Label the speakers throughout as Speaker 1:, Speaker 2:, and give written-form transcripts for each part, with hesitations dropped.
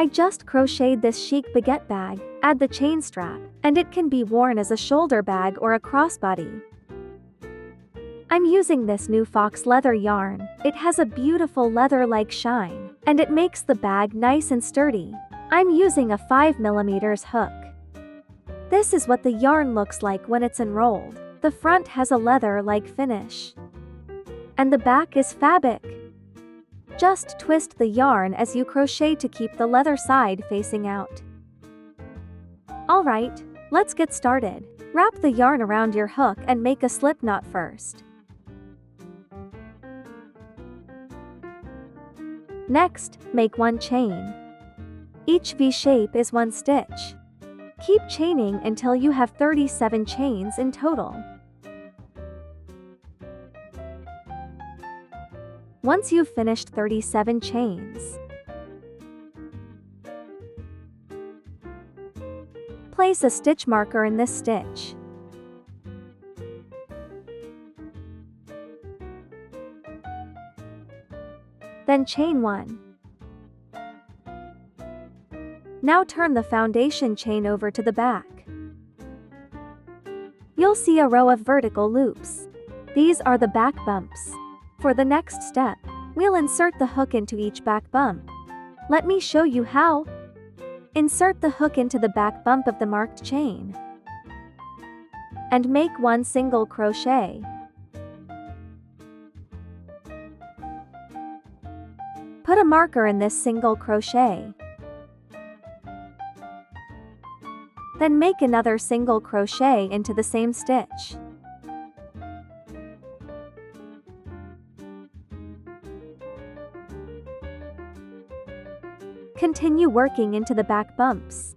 Speaker 1: I just crocheted this chic baguette bag, add the chain strap, and it can be worn as a shoulder bag or a crossbody. I'm using this new fox leather yarn. It has a beautiful leather-like shine, and it makes the bag nice and sturdy. I'm using a 5mm hook. This is what the yarn looks like when it's unrolled. The front has a leather-like finish, and the back is fabric. Just twist the yarn as you crochet to keep the leather side facing out. Alright, let's get started. Wrap the yarn around your hook and make a slip knot first. Next, make one chain. Each V-shape is one stitch. Keep chaining until you have 37 chains in total. Once you've finished 37 chains, place a stitch marker in this stitch. Then chain 1. Now turn the foundation chain over to the back. You'll see a row of vertical loops. These are the back bumps. For the next step, we'll insert the hook into each back bump. Let me show you how. Insert the hook into the back bump of the marked chain and make one single crochet. Put a marker in this single crochet. Then make another single crochet into the same stitch. Continue working into the back bumps.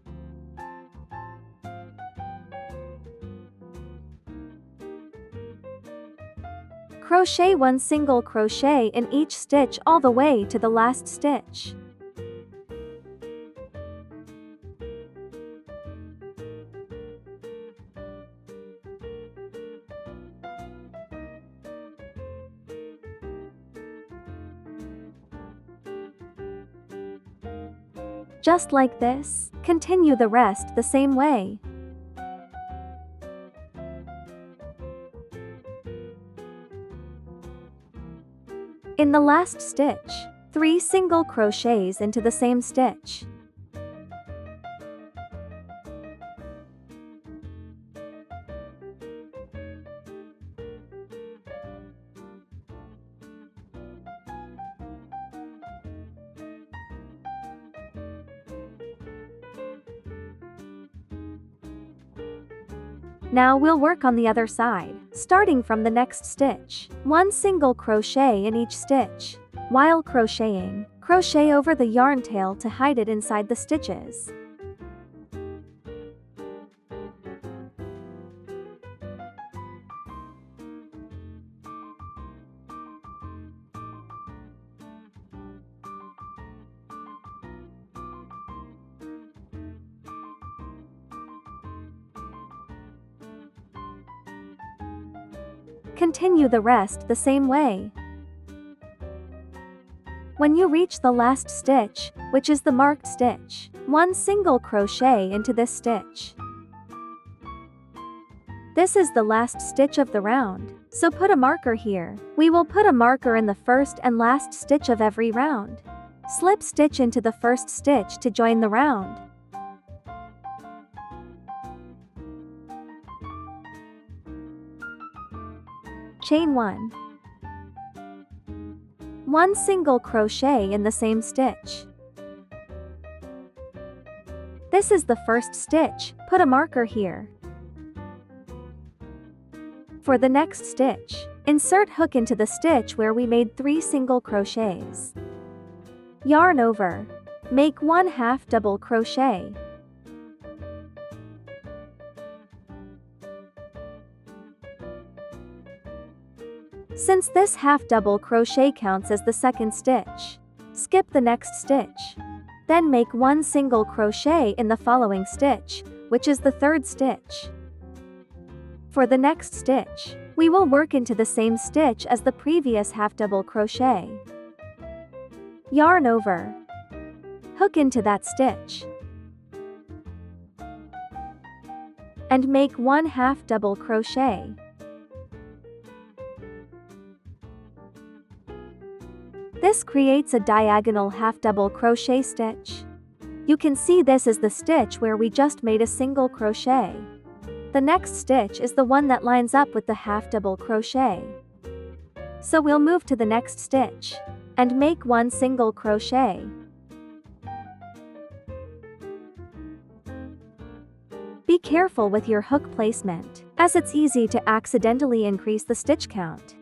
Speaker 1: Crochet one single crochet in each stitch all the way to the last stitch. Just like this, continue the rest the same way. In the last stitch, 3 single crochets into the same stitch. Now we'll work on the other side, starting from the next stitch. 1 single crochet in each stitch. While crocheting, crochet over the yarn tail to hide it inside the stitches. Continue the rest the same way. When you reach the last stitch, which is the marked stitch, 1 single crochet into this stitch. This is the last stitch of the round, so put a marker here. We will put a marker in the first and last stitch of every round. Slip stitch into the first stitch to join the round. Chain 1. 1 single crochet in the same stitch. This is the first stitch, put a marker here. For the next stitch, insert hook into the stitch where we made 3 single crochets. Yarn over. Make 1/2 double crochet. Since this half double crochet counts as the second stitch, skip the next stitch. Then make 1 single crochet in the following stitch, which is the third stitch. For the next stitch, we will work into the same stitch as the previous half double crochet. Yarn over. hook into that stitch, and make 1/2 double crochet. This creates a diagonal half double crochet stitch. You can see this is the stitch where we just made a single crochet. The next stitch is the one that lines up with the half double crochet. So we'll move to the next stitch and make 1 single crochet. Be careful with your hook placement, as it's easy to accidentally increase the stitch count.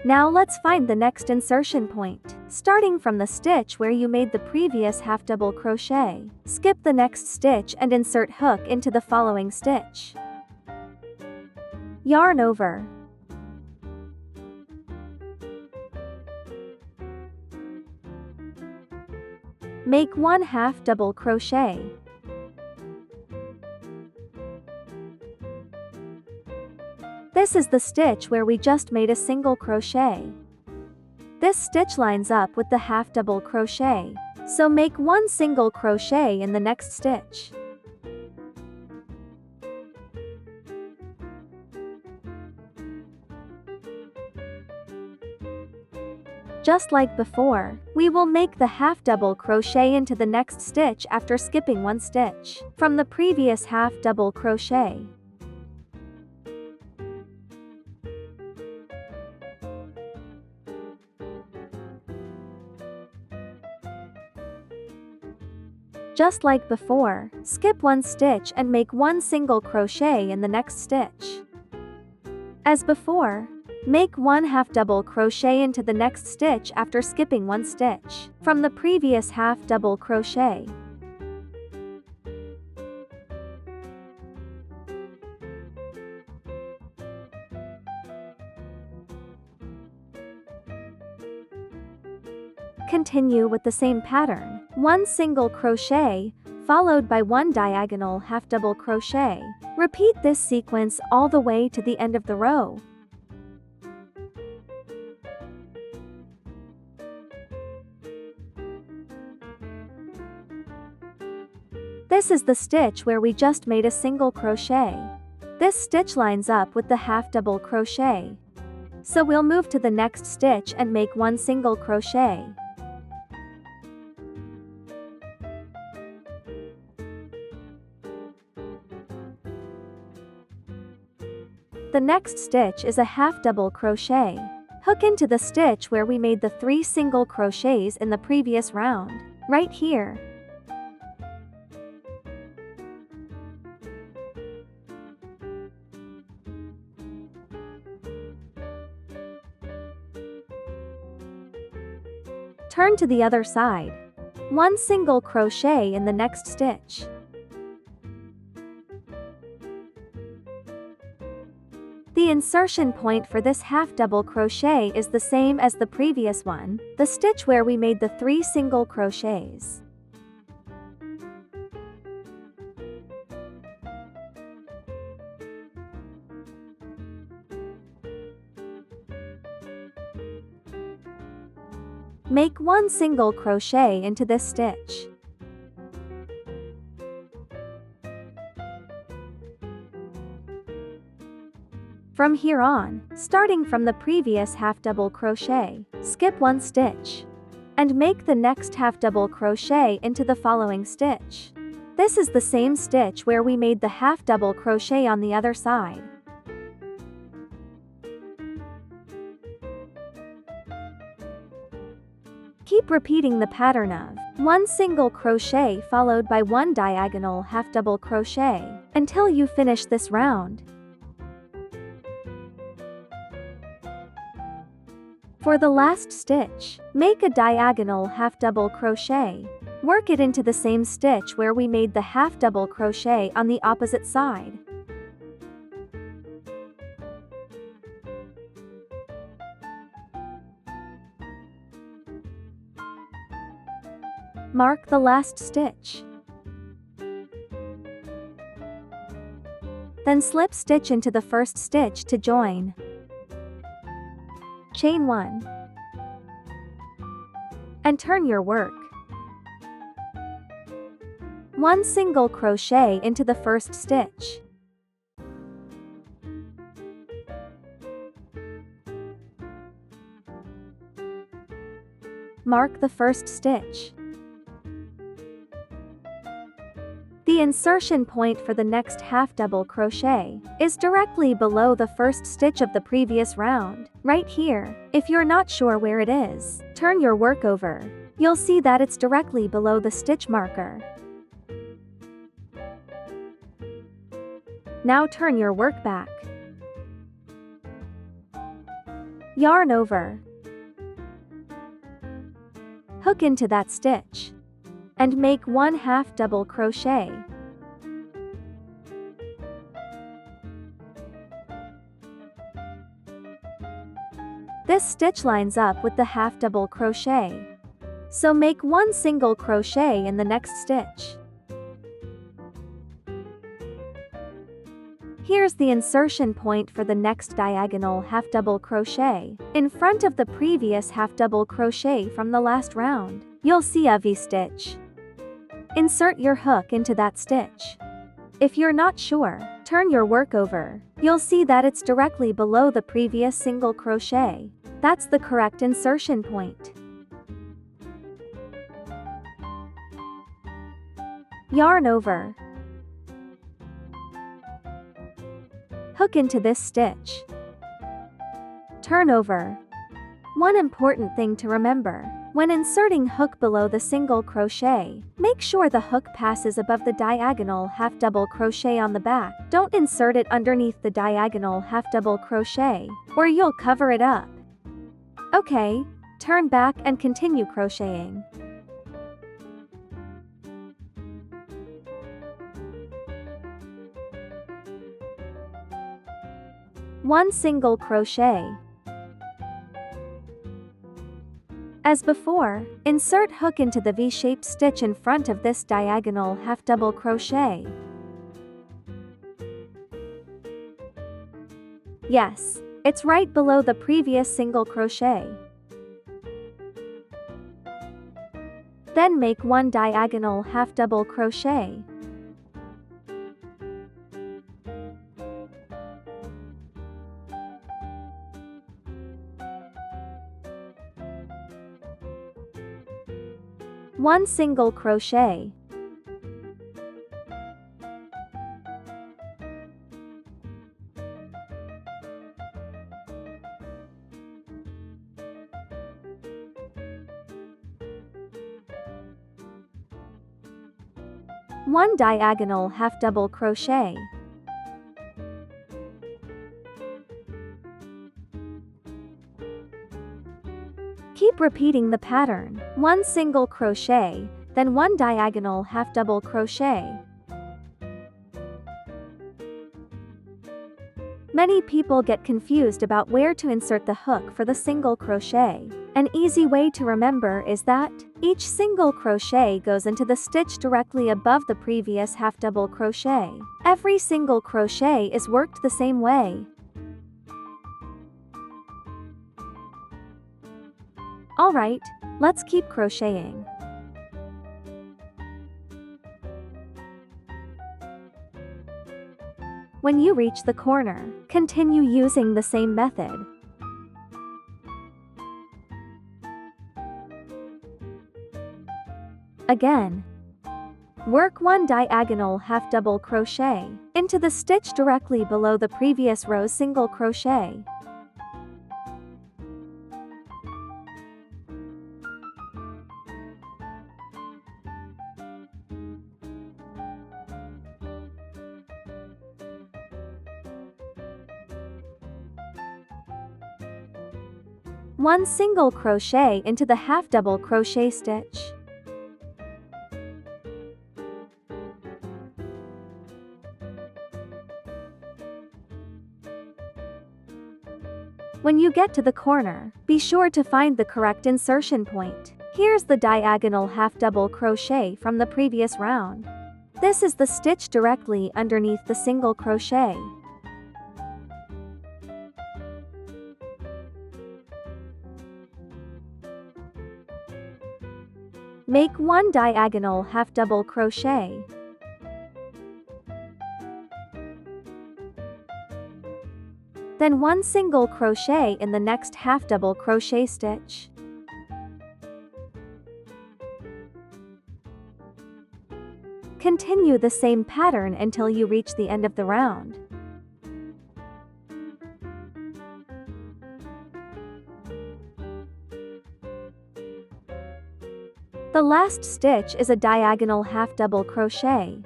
Speaker 1: Now let's find the next insertion point. Starting from the stitch where you made the previous half double crochet, skip the next stitch and insert hook into the following stitch. Yarn over. Make 1/2 double crochet. This is the stitch where we just made a single crochet. This stitch lines up with the half double crochet, so make 1 single crochet in the next stitch. Just like before, we will make the half double crochet into the next stitch after skipping 1 stitch from the previous half double crochet. Just like before, skip 1 stitch and make 1 single crochet in the next stitch. As before, make 1/2 double crochet into the next stitch after skipping 1 stitch from the previous half double crochet. Continue with the same pattern. 1 single crochet, followed by 1 diagonal half double crochet. Repeat this sequence all the way to the end of the row. This is the stitch where we just made a single crochet. This stitch lines up with the half double crochet. So we'll move to the next stitch and make 1 single crochet. The next stitch is a half double crochet. Hook into the stitch where we made the 3 single crochets in the previous round, right here. Turn to the other side. 1 single crochet in the next stitch. The insertion point for this half double crochet is the same as the previous one, the stitch where we made the 3 single crochets. Make 1 single crochet into this stitch. From here on, starting from the previous half double crochet, skip 1 stitch and make the next half double crochet into the following stitch. This is the same stitch where we made the half double crochet on the other side. Keep repeating the pattern of 1 single crochet followed by 1 diagonal half double crochet until you finish this round. For the last stitch, make a diagonal half double crochet. Work it into the same stitch where we made the half double crochet on the opposite side. Mark the last stitch. Then slip stitch into the first stitch to join. Chain 1 and turn your work. 1 single crochet into the first stitch. Mark the first stitch. The insertion point for the next half double crochet is directly below the first stitch of the previous round, right here. If you're not sure where it is, turn your work over. You'll see that it's directly below the stitch marker. Now turn your work back. Yarn over. Hook into that stitch. And make 1 half double crochet. This stitch lines up with the half double crochet. So make 1 single crochet in the next stitch. Here's the insertion point for the next diagonal half double crochet, in front of the previous half double crochet from the last round. You'll see a V-stitch. Insert your hook into that stitch. If you're not sure, turn your work over. You'll see that it's directly below the previous single crochet. That's the correct insertion point. Yarn over. Hook into this stitch. Turn over. One important thing to remember: when inserting hook below the single crochet, make sure the hook passes above the diagonal half double crochet on the back. Don't insert it underneath the diagonal half double crochet, or you'll cover it up. Okay, turn back and continue crocheting. One single crochet. As before, insert hook into the V-shaped stitch in front of this diagonal half double crochet. Yes, it's right below the previous single crochet. Then make 1 diagonal half double crochet. One single crochet. One diagonal half double crochet. Keep repeating the pattern. 1 single crochet, then 1 diagonal half double crochet. Many people get confused about where to insert the hook for the single crochet. An easy way to remember is that each single crochet goes into the stitch directly above the previous half double crochet. Every single crochet is worked the same way. Alright, let's keep crocheting. When you reach the corner, continue using the same method. Again, work 1 diagonal half double crochet into the stitch directly below the previous row's single crochet. One single crochet into the half double crochet stitch. When you get to the corner, be sure to find the correct insertion point. Here's the diagonal half double crochet from the previous round. This is the stitch directly underneath the single crochet. Make 1 diagonal half double crochet. Then 1 single crochet in the next half double crochet stitch. Continue the same pattern until you reach the end of the round. The last stitch is a diagonal half double crochet.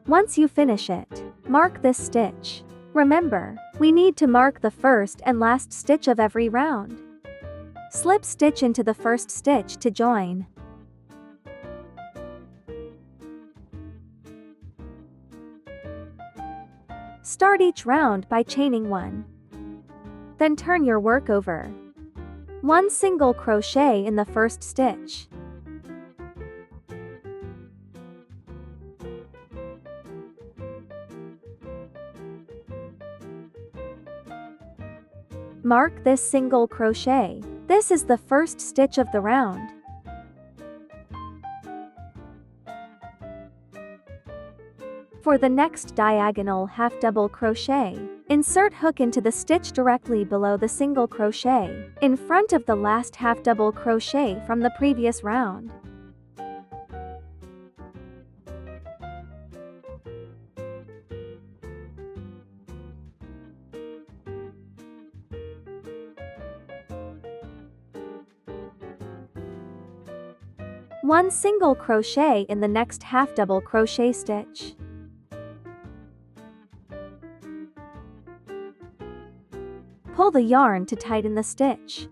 Speaker 1: Once you finish it, mark this stitch. Remember, we need to mark the first and last stitch of every round. Slip stitch into the first stitch to join. Start each round by chaining 1. Then turn your work over. 1 single crochet in the first stitch. Mark this single crochet. This is the first stitch of the round. For the next diagonal half double crochet, insert hook into the stitch directly below the single crochet, in front of the last half double crochet from the previous round. One single crochet in the next half double crochet stitch. Pull the yarn to tighten the stitch.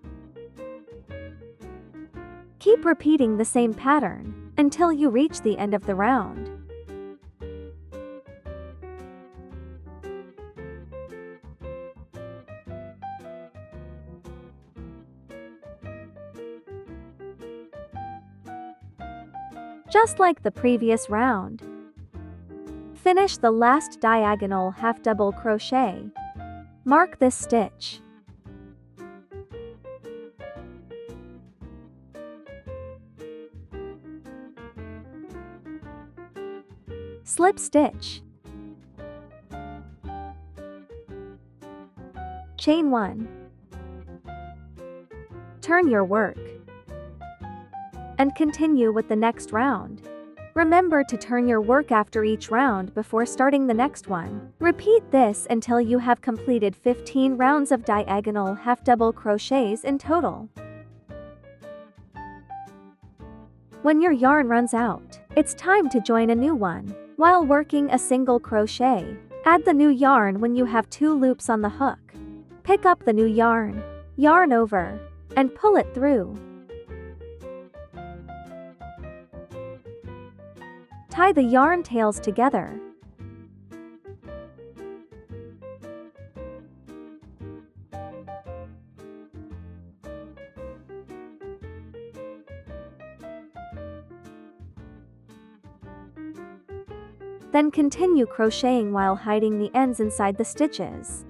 Speaker 1: Keep repeating the same pattern until you reach the end of the round. Just like the previous round. Finish the last diagonal half double crochet. Mark this stitch. Slip stitch. Chain 1. Turn your work. And continue with the next round. Remember to turn your work after each round before starting the next one. Repeat this until you have completed 15 rounds of diagonal half double crochets in total. When your yarn runs out, it's time to join a new one. While working a single crochet, add the new yarn when you have 2 loops on the hook. Pick up the new yarn, yarn over, and pull it through. Tie the yarn tails together. Then continue crocheting while hiding the ends inside the stitches.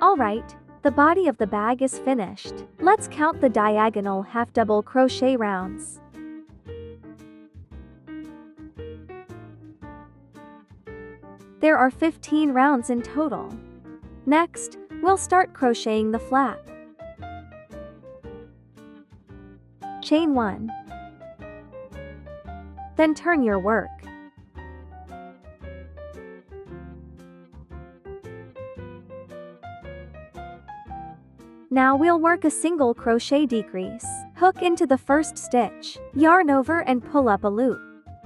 Speaker 1: Alright, the body of the bag is finished. Let's count the diagonal half double crochet rounds. There are 15 rounds in total. Next, we'll start crocheting the flap. Chain 1. Then turn your work. Now we'll work a single crochet decrease. Hook into the first stitch, yarn over and pull up a loop.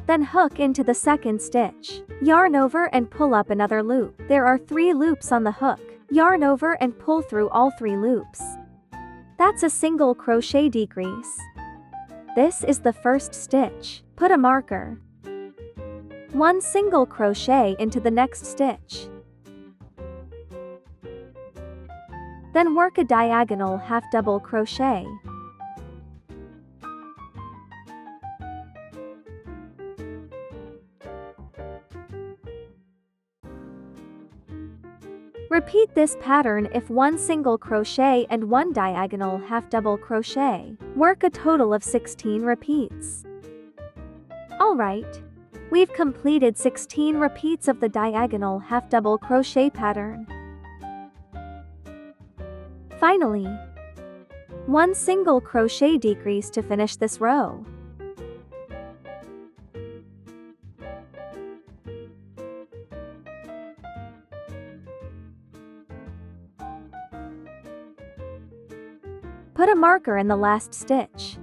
Speaker 1: Then hook into the second stitch, yarn over and pull up another loop. There are 3 loops on the hook. Yarn over and pull through all 3 loops. That's a single crochet decrease. This is the first stitch. Put a marker. 1 single crochet into the next stitch. Then work a diagonal half double crochet. Repeat this pattern if one single crochet and one diagonal half double crochet. Work a total of 16 repeats. Alright. We've completed 16 repeats of the diagonal half double crochet pattern. Finally, one single crochet decrease to finish this row. Put a marker in the last stitch.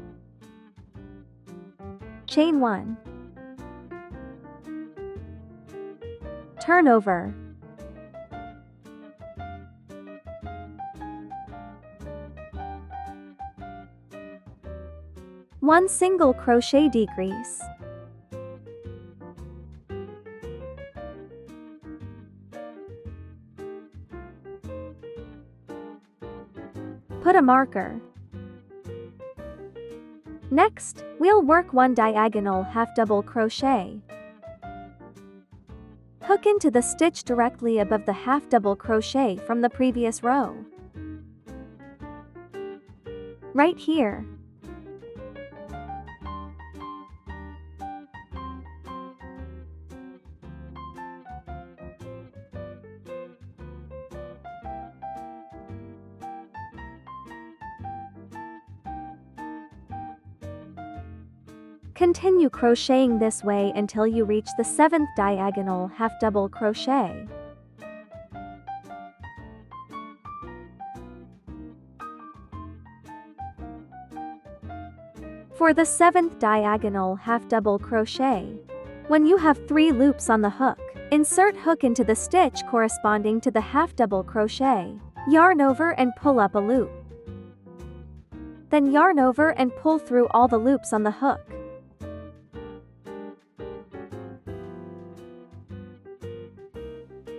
Speaker 1: Chain 1. Turn over. One single crochet decrease. Put a marker. Next, we'll work one diagonal half double crochet. Hook into the stitch directly above the half double crochet from the previous row. Right here. Continue crocheting this way until you reach the 7th diagonal half double crochet. For the 7th diagonal half double crochet, when you have 3 loops on the hook, insert hook into the stitch corresponding to the half double crochet. Yarn over and pull up a loop. Then yarn over and pull through all the loops on the hook.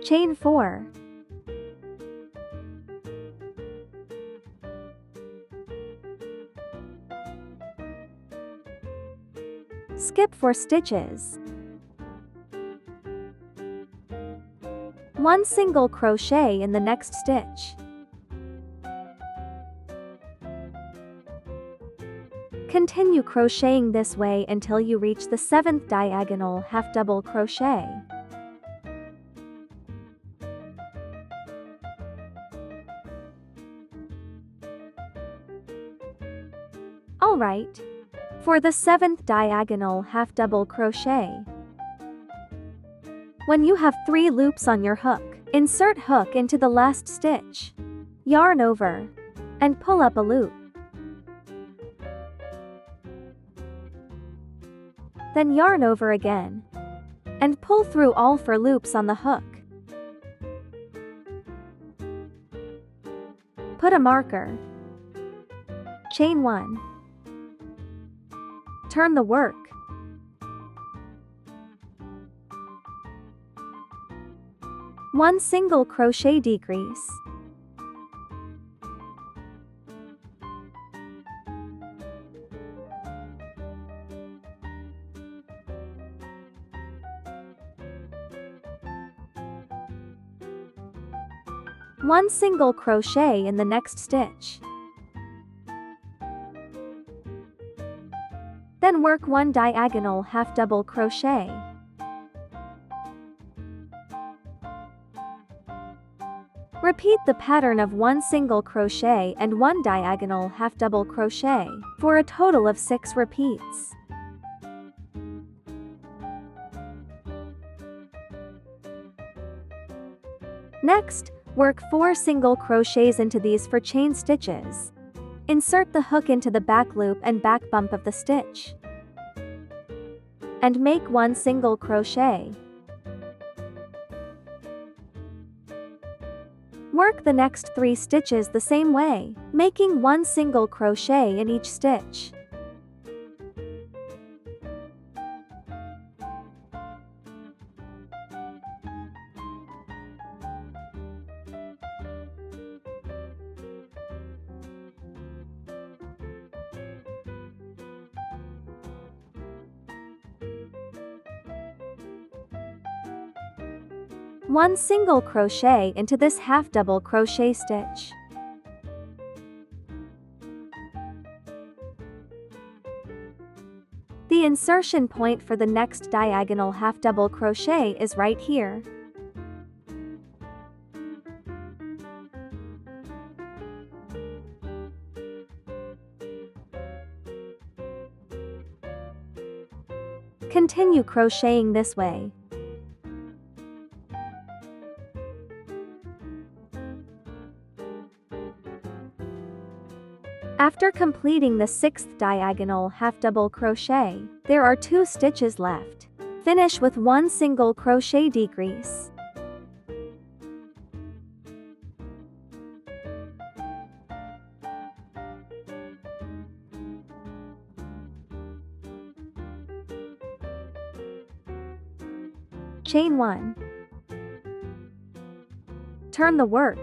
Speaker 1: Chain 4. Skip 4 stitches. One single crochet in the next stitch. Continue crocheting this way until you reach the 7th diagonal half double crochet. Alright. For the 7th diagonal half double crochet, when you have 3 loops on your hook, insert hook into the last stitch. Yarn over and pull up a loop. Then yarn over again and pull through all 4 loops on the hook. Put a marker. Chain 1. Turn the work. One single crochet decrease. One single crochet in the next stitch. Then work one diagonal half double crochet. Repeat the pattern of one single crochet and one diagonal half double crochet for a total of 6 repeats. Next, work 4 single crochets into these 4 chain stitches. Insert the hook into the back loop and back bump of the stitch. And make 1 single crochet. Work the next 3 stitches the same way, making 1 single crochet in each stitch. 1 single crochet into this half double crochet stitch. The insertion point for the next diagonal half double crochet is right here. Continue crocheting this way. After completing the 6th diagonal half double crochet, there are 2 stitches left. Finish with 1 single crochet decrease. Chain 1. Turn the work.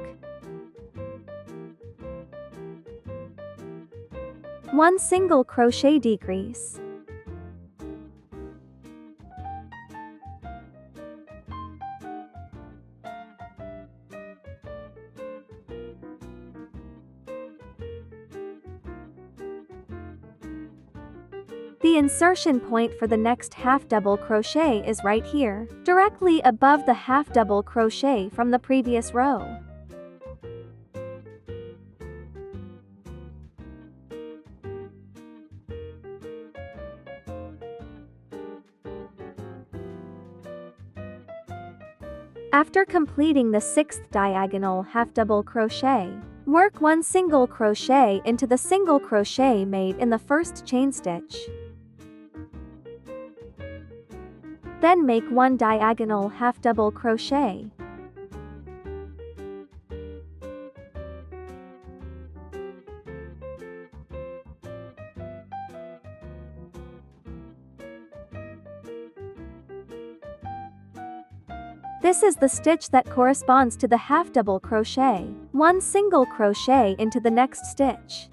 Speaker 1: 1 single crochet decrease. The insertion point for the next half double crochet is right here, directly above the half double crochet from the previous row. After completing the 6th diagonal half double crochet, work 1 single crochet into the single crochet made in the first chain stitch. Then make 1 diagonal half double crochet. This is the stitch that corresponds to the half double crochet. 1 single crochet into the next stitch.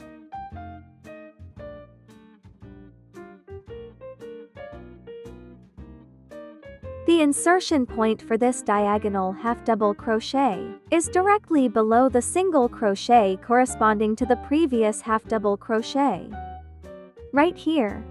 Speaker 1: The insertion point for this diagonal half double crochet is directly below the single crochet corresponding to the previous half double crochet. Right here.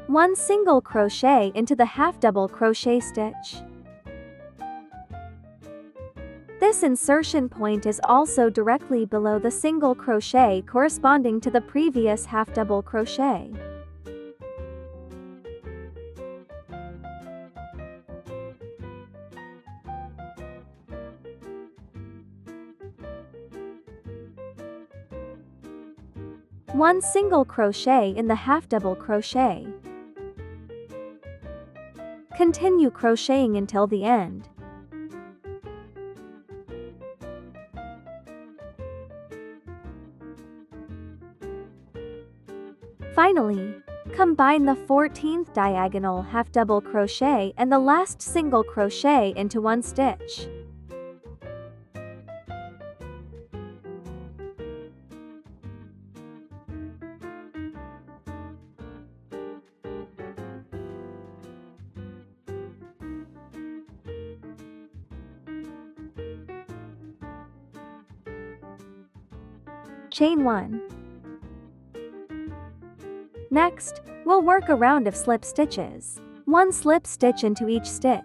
Speaker 1: One single crochet into the half double crochet stitch. This insertion point is also directly below the single crochet corresponding to the previous half double crochet. One single crochet in the half double crochet. Continue crocheting until the end. Finally, combine the 14th diagonal half double crochet and the last single crochet into one stitch. Chain 1. Next, we'll work a round of slip stitches. 1 slip stitch into each stitch.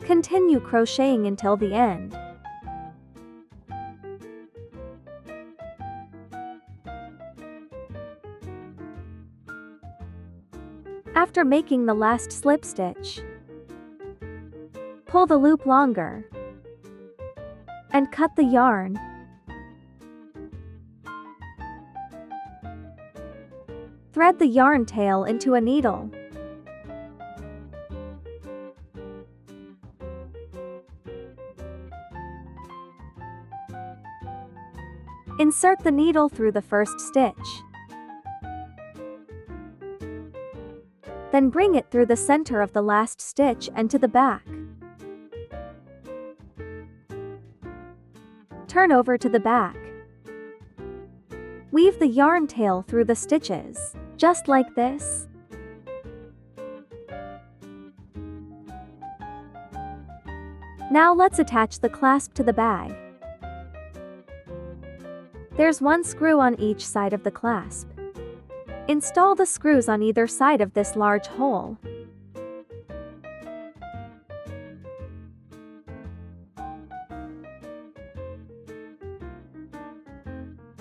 Speaker 1: Continue crocheting until the end. After making the last slip stitch, pull the loop longer and cut the yarn. Thread the yarn tail into a needle. Insert the needle through the first stitch. Then bring it through the center of the last stitch and to the back. Turn over to the back. Weave the yarn tail through the stitches, just like this. Now let's attach the clasp to the bag. There's one screw on each side of the clasp. Install the screws on either side of this large hole.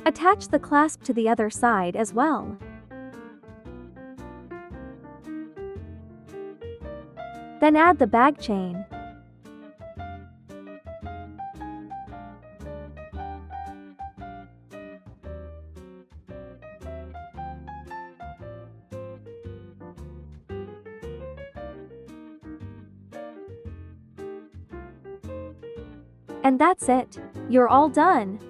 Speaker 1: Attach the clasp to the other side as well. Then add the bag chain. And that's it. You're all done.